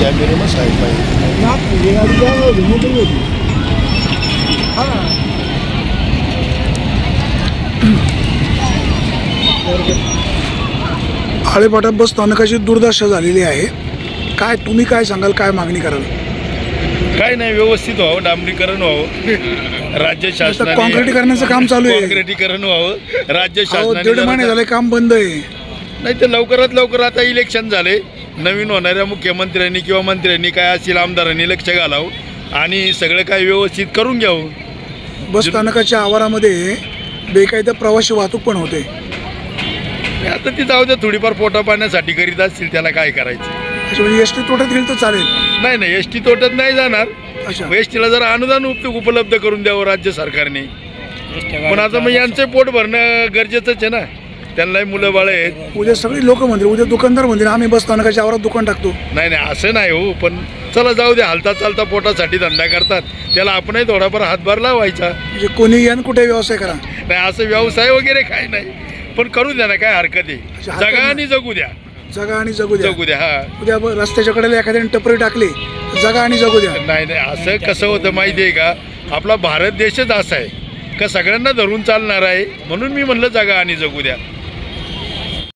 कॅमेरे मग साईड आळेपाटा बस स्थानकाची दुर्दशा झालेली आहे. काय तुम्ही काय सांगाल, काय मागणी कराल? काय नाही, व्यवस्थित व्हावं, डांबरीकरण व्हावं, राज्य शासनाने कॉन्क्रिटीकरणाचं काम चालू आहे. कॉन्क्रिटीकरण व्हावं, राज्य दीड शासनाने महिने झाले काम बंद आहे. नाही तर लवकरात लवकर आता इलेक्शन झाले, नवीन होणाऱ्या मुख्यमंत्र्यांनी किंवा मंत्र्यांनी काय असतील आमदारांनी लक्ष घालावं आणि सगळं काय व्यवस्थित करून घ्यावं. बस स्थानकाच्या आवारामध्ये बेकायदा प्रवासी वाहतूक पण होते. आता ती जाऊ द्या, थोडीफार पोटा पाण्यासाठी करीत असतील, त्याला काय करायचं. म्हणजे एस टी तोट्यात गेली तर चालेल? नाही नाही, एस टी तोट्यात नाही जाणार. अच्छा, एस टीला जरा अनुदान उपलब्ध करून द्यावं राज्य सरकारने. पण आता मग यांचं पोट भरणं गरजेचंच आहे ना, त्यांनाही मुलं बाळ आहेत. उद्या सगळी लोक म्हणतील, उद्या दुकानदार म्हणतील आम्ही बस स्थानकाच्या आवारात दुकान टाकतो. नाही नाही, असं नाही हो, पण चला जाऊ द्या, हालता चालता पोटासाठी धंदा करतात, त्याला आपणही थोडाफार हातभार लावायचा. म्हणजे कोणी यान कुठे व्यवसाय करा, नाही असं व्यवसाय वगैरे काही नाही, पण करू द्या ना, काय हरकत आहे. जगा आणि जगू द्या, जगा आणि जगू द्या. जगू द्या. हा, उद्या रस्त्याच्या कडेला एखाद्याने टपरी टाकली, जगा आणि जगू द्या. नाही नाही, असं कसं होतं माहिती आहे का, आपला भारत देशच असा आहे का सगळ्यांना धरून चालणार आहे, म्हणून मी म्हणलं जगा आणि जगू द्या.